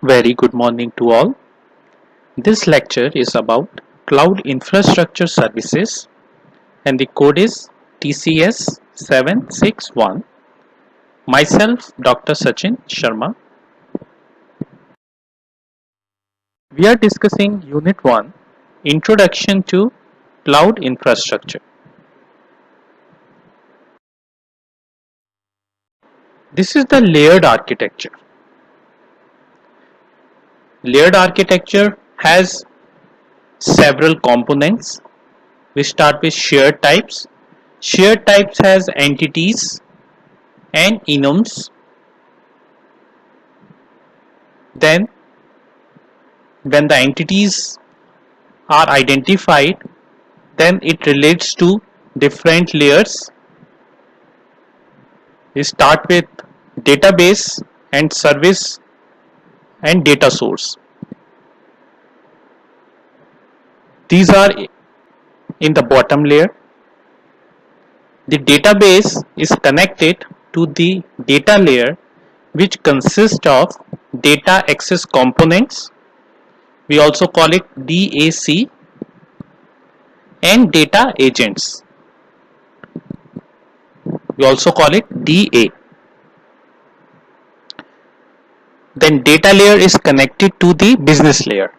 Very good morning to all. This lecture is about Cloud Infrastructure Services and the code is TCS 761. Myself, Dr. Sachin Sharma. We are discussing Unit 1 Introduction to Cloud Infrastructure. This is the layered architecture. Layered architecture has several components. We start with shared types. Shared types has entities and enums. Then when the entities are identified, then it relates to different layers. We start with database and service and data source. These are in the bottom layer. The database is connected to the data layer, which consists of data access components. We also call it DAC, and data agents. We also call it DA. Then data layer is connected to the business layer.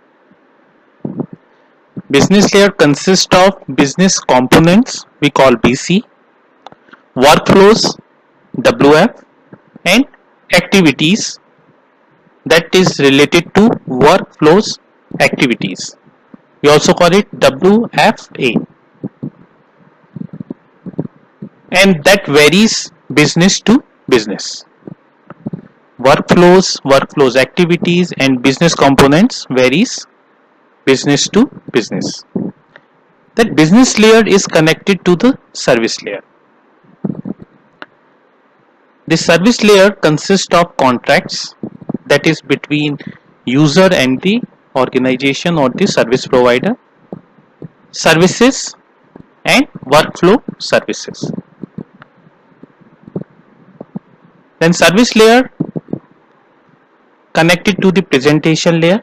Business layer consists of business components, we call BC, workflows, WF, and activities, that is related to workflows activities. We also call it WFA, and that varies business to business. Workflows activities, and business components varies business to business. That business layer is connected to the service layer. The service layer consists of contracts, that is between user and the organization or the service provider, services and workflow services. Then service layer connected to the presentation layer,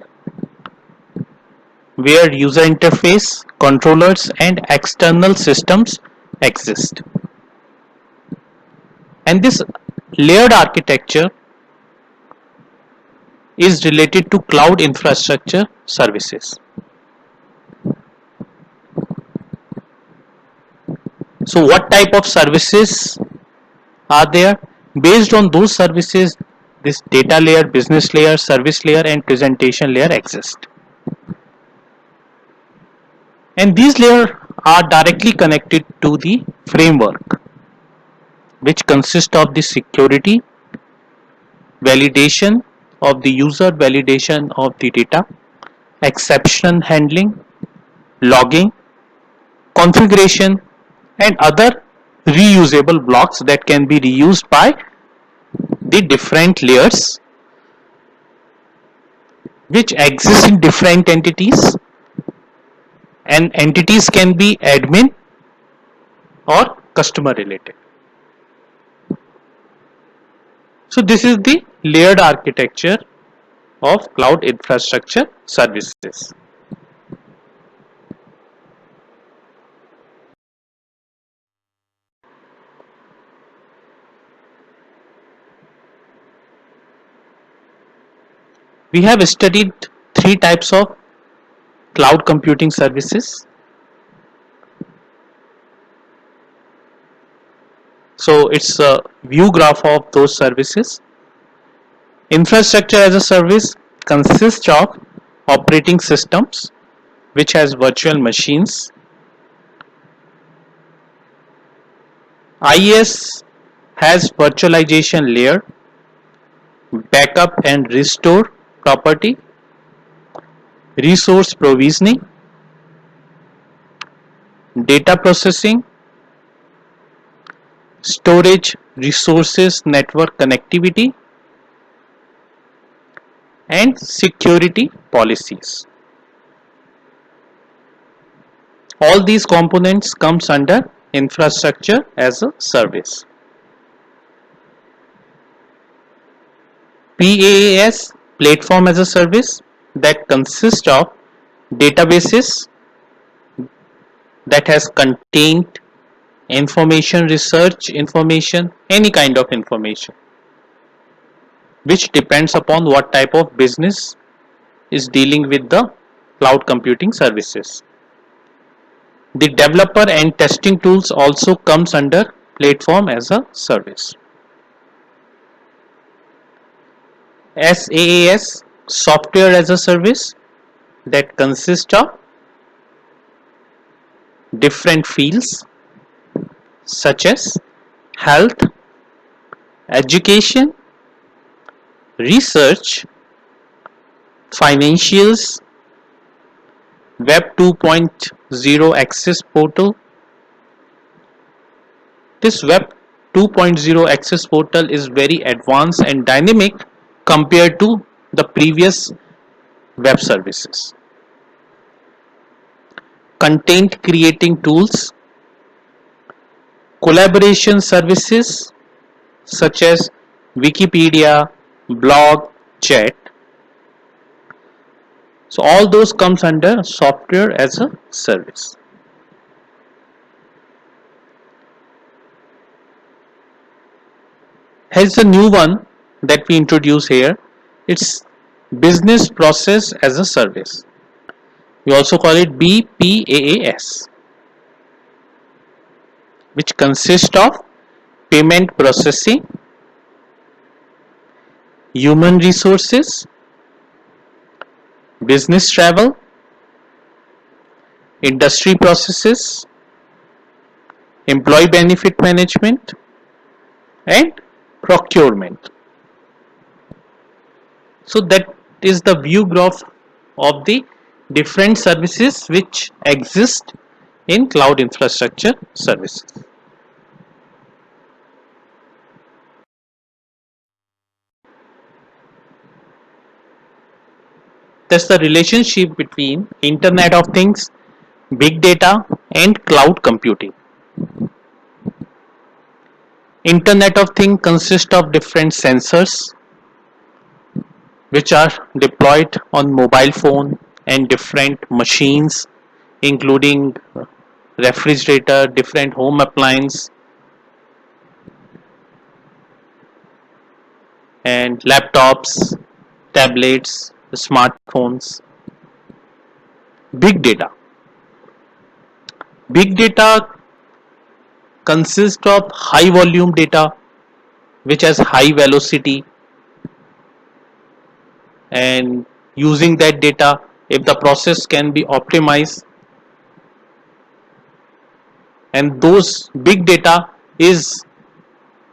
where user interface, controllers and external systems exist. And this layered architecture is related to cloud infrastructure services. So what type of services are there? Based on those services, this data layer, business layer, service layer and presentation layer exist. And these layers are directly connected to the framework, which consists of the security, validation of the user, validation of the data, exception handling, logging, configuration and other reusable blocks that can be reused by the different layers which exist in different entities, and entities can be admin or customer related. So this is the layered architecture of cloud infrastructure services. We have studied three types of cloud computing services. So it's a view graph of those services. Infrastructure as a service consists of operating systems which has virtual machines. IaaS has virtualization layer, backup and restore property, resource provisioning, data processing, storage resources network connectivity and security policies. All these components comes under infrastructure as a service. PaaS, platform as a service, that consists of databases that has contained information, research information, any kind of information, which depends upon what type of business is dealing with the cloud computing services. The developer and testing tools also comes under platform as a service. SaaS, software as a service, that consists of different fields such as health, education, research, financials, Web 2.0 access portal. This Web 2.0 access portal is very advanced and dynamic compared to the previous web services. Content creating tools, collaboration services such as Wikipedia, blog, chat. So all those comes under software as a service. Here's a new one that we introduce here. It's business process as a service. We also call it BPaaS, which consists of payment processing, human resources, business travel, industry processes, employee benefit management, and procurement. So that is the view graph of the different services which exist in cloud infrastructure services. That's the relationship between Internet of Things, big data, and cloud computing. Internet of Things consists of different sensors which are deployed on mobile phone and different machines, including refrigerator, different home appliance, and laptops, tablets, smartphones. Big data. Big data consists of high volume data which has high velocity, and using that data, if the process can be optimized, and those big data is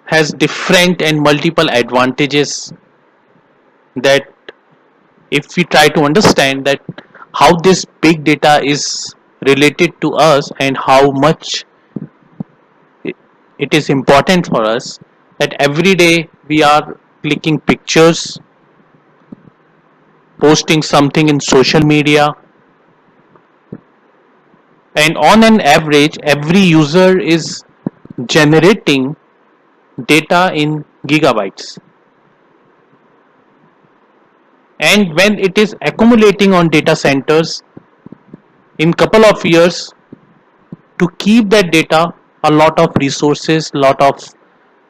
has different and multiple advantages, that if we try to understand that how this big data is related to us and how much it is important for us, that every day we are clicking pictures, posting something in social media, and on an average every user is generating data in gigabytes, and when it is accumulating on data centers, in couple of years, to keep that data, a lot of resources, lot of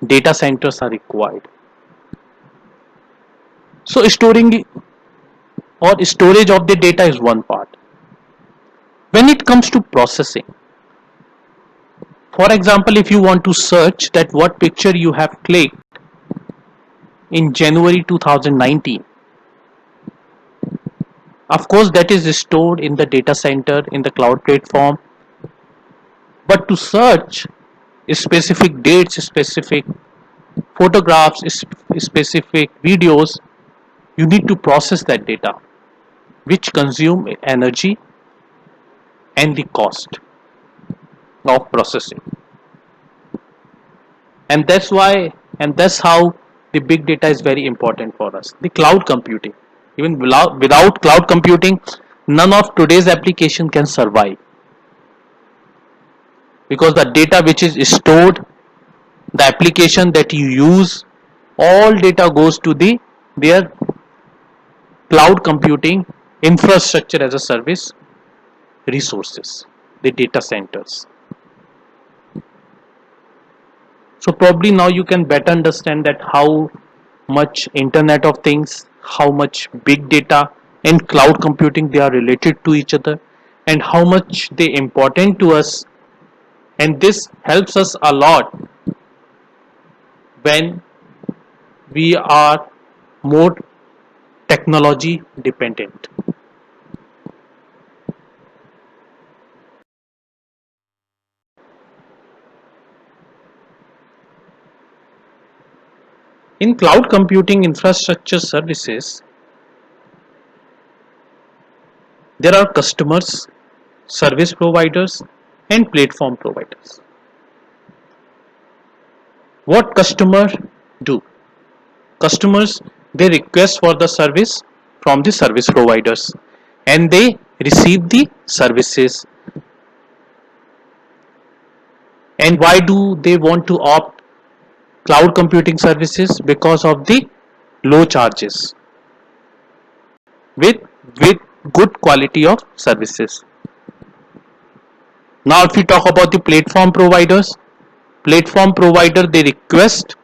data centers are required. So storing or storage of the data is one part. When it comes to processing, for example, if you want to search that what picture you have clicked in January 2019, of course that is stored in the data center in the cloud platform, but to search specific dates, specific photographs, specific videos, you need to process that data, which consume energy and the cost of processing. And that's how the big data is very important for us. The cloud computing, even without cloud computing, none of today's application can survive, because the data which is stored, the application that you use, all data goes to the their cloud computing infrastructure as a service resources, the data centers. So probably now you can better understand that how much internet of things, how much big data and cloud computing they are related to each other, and how much they important to us, and this helps us a lot when we are more technology dependent. In cloud computing infrastructure services, there are customers, service providers, and platform providers. What customers do? Customers, they request for the service from the service providers and they receive the services. And why do they want to opt cloud computing services? Because of the low charges with with good quality of services. Now if we talk about the platform providers, platform provider, they request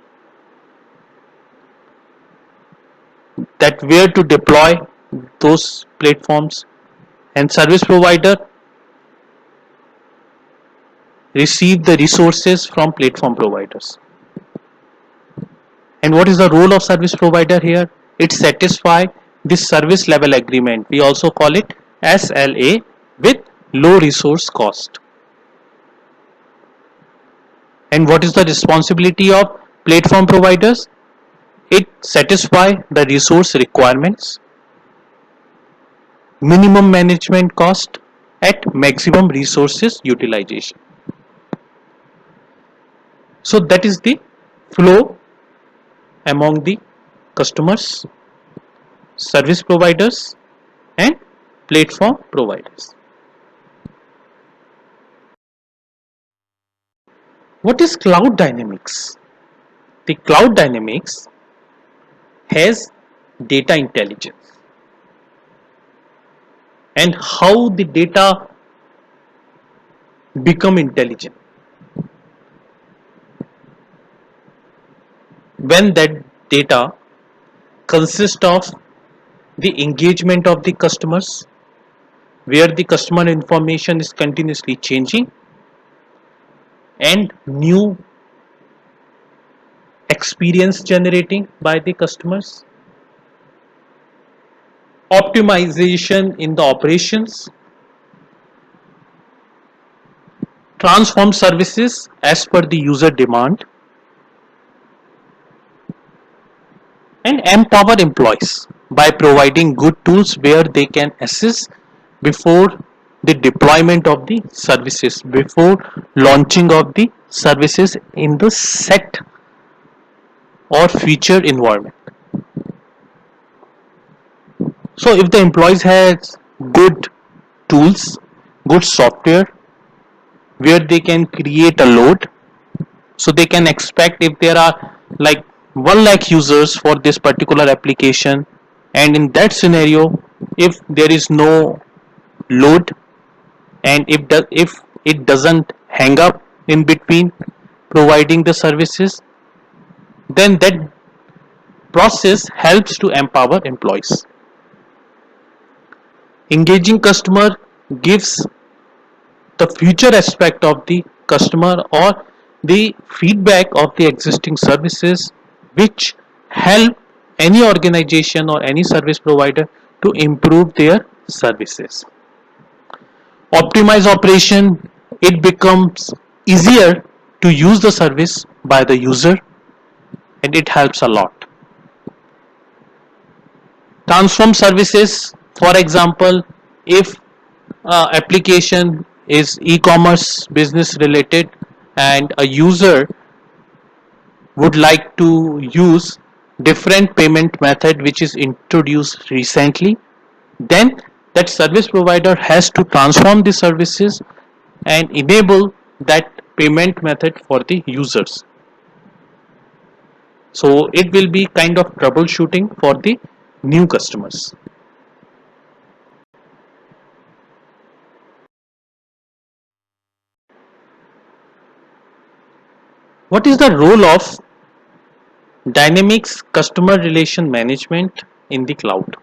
that where to deploy those platforms, and service provider receive the resources from platform providers. And what is the role of service provider here? It satisfies this service level agreement. We also call it SLA with low resource cost. And what is the responsibility of platform providers? It satisfies the resource requirements, minimum management cost at maximum resources utilization. So that is the flow among the customers, service providers, and platform providers. What is cloud dynamics? The cloud dynamics has data intelligence and how the data become intelligent. When that data consists of the engagement of the customers, where the customer information is continuously changing and new experience generating by the customers, optimization in the operations, transform services as per the user demand, and empower employees by providing good tools where they can assist before the deployment of the services, before launching of the services in the set or feature environment. So if the employees has good tools, good software where they can create a load, so they can expect if there are like 1 lakh users for this particular application, and in that scenario if there is no load, and if it doesn't hang up in between providing the services, then that process helps to empower employees. Engaging customer gives the future aspect of the customer or the feedback of the existing services, which help any organization or any service provider to improve their services. Optimize operation, it becomes easier to use the service by the user, and it helps a lot. Transform services, for example, if application is e-commerce business related and a user would like to use different payment method which is introduced recently, then that service provider has to transform the services and enable that payment method for the users. So it will be kind of troubleshooting for the new customers. What is the role of Dynamics Customer Relation Management in the cloud?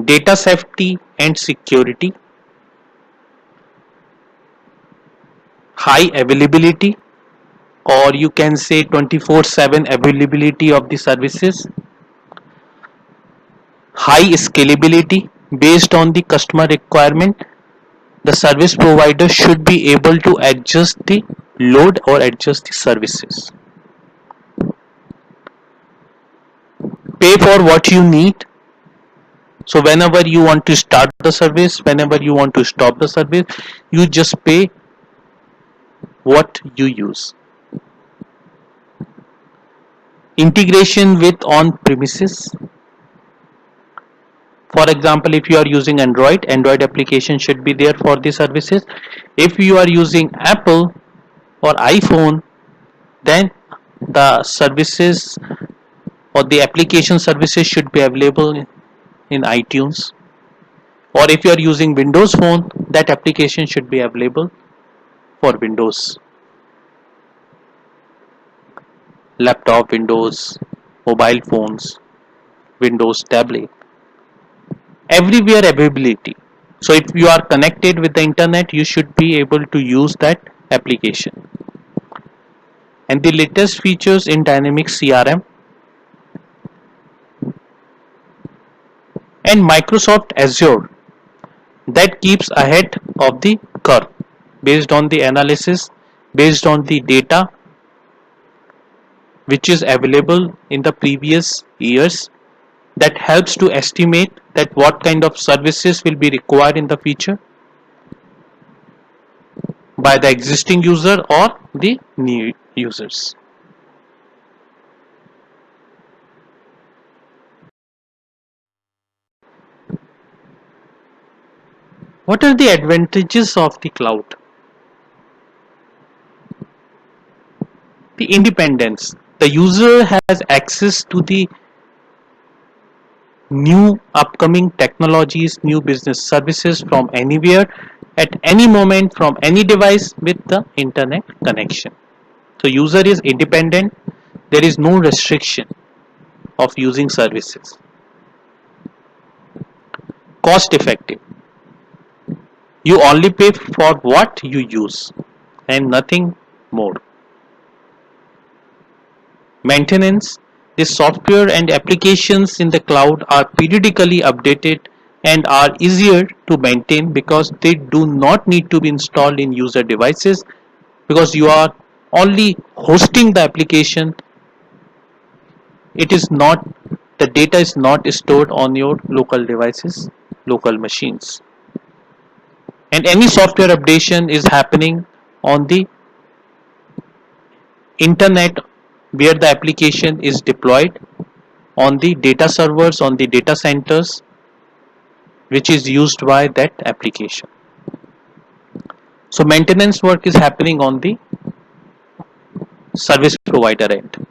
Data safety and security, high availability, or you can say 24/7 availability of the services, high scalability based on the customer requirement. The service provider should be able to adjust the load or adjust the services. Pay for what you need. So whenever you want to start the service, whenever you want to stop the service, you just pay what you use. Integration with on-premises. For example, if you are using Android application should be there for the services. If you are using Apple or iPhone, then the services or the application services should be available in iTunes. Or if you are using Windows phone, that application should be available for Windows laptop, Windows mobile phones, Windows tablet, everywhere availability. So if you are connected with the internet, you should be able to use that application. And the latest features in Dynamics CRM and Microsoft Azure that keeps ahead of the curve based on the analysis, based on the data which is available in the previous years, that helps to estimate that what kind of services will be required in the future by the existing user or the new users. What are the advantages of the cloud? The independence. The user has access to the new upcoming technologies, new business services from anywhere, at any moment, from any device with the internet connection. So user is independent. There is no restriction of using services. Cost effective. You only pay for what you use and nothing more. Maintenance. The software and applications in the cloud are periodically updated and are easier to maintain because they do not need to be installed in user devices, because you are only hosting the application. It is not, the data is not stored on your local devices, local machines. And any software updation is happening on the internet, where the application is deployed on the data servers, on the data centers which is used by that application. So maintenance work is happening on the service provider end.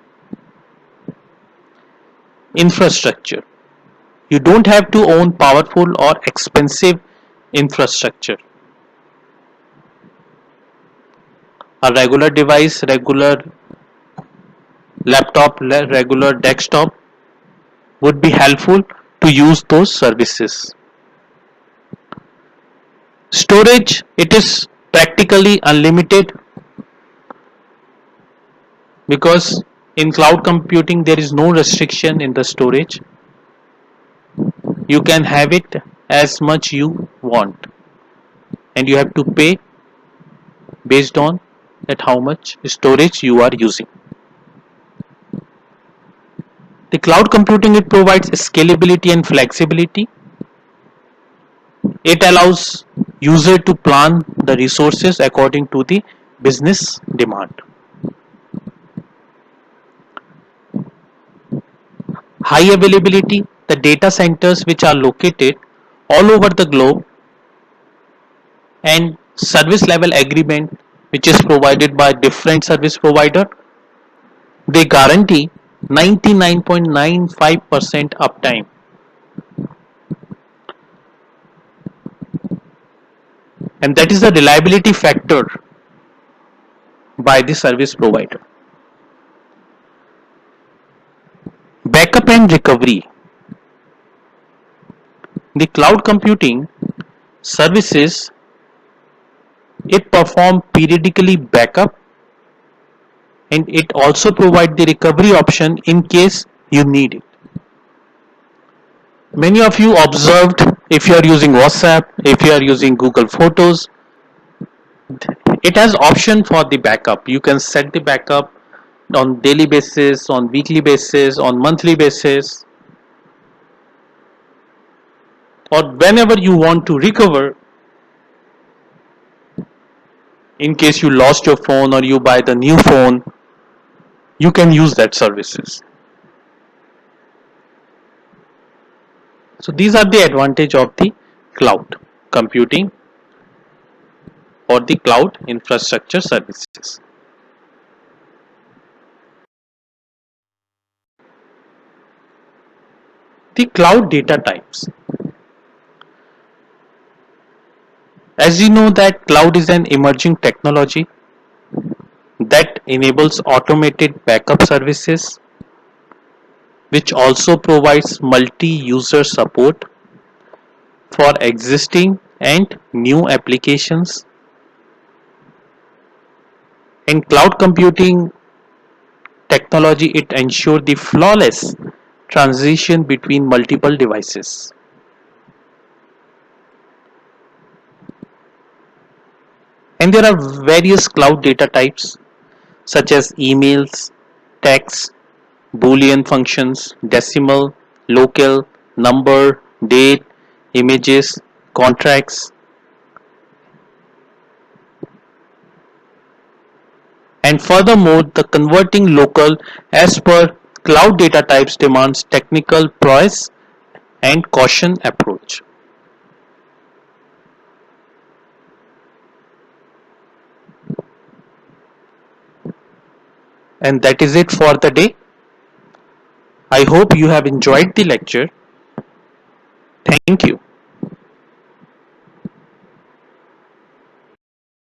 Infrastructure. You don't have to own powerful or expensive infrastructure. A regular device, regular laptop, regular desktop would be helpful to use those services. Storage, it is practically unlimited, because in cloud computing there is no restriction in the storage. You can have it as much you want, and you have to pay based on that how much storage you are using. The cloud computing, it provides scalability and flexibility. It allows user to plan the resources according to the business demand. High availability. The data centers which are located all over the globe, and service level agreement which is provided by different service provider They guarantee 99.95% uptime, and that is the reliability factor by the service provider. Backup and recovery. The cloud computing services, it perform periodically backup, and it also provide the recovery option in case you need it. Many of you observed, if you are using WhatsApp, if you are using Google Photos, it has option for the backup. You can set the backup on daily basis, on weekly basis, on monthly basis, or whenever you want to recover in case you lost your phone or you buy the new phone, you can use that services. So these are the advantage of the cloud computing or the cloud infrastructure services. The cloud data types. As you know that cloud is an emerging technology that enables automated backup services, which also provides multi-user support for existing and new applications. In cloud computing technology, it ensures the flawless transition between multiple devices. And there are various cloud data types such as emails, text, Boolean functions, decimal, local, number, date, images, contracts, and furthermore, the converting local as per cloud data types demands technical prowess and caution approach. And that is it for the day. I hope you have enjoyed the lecture. Thank you.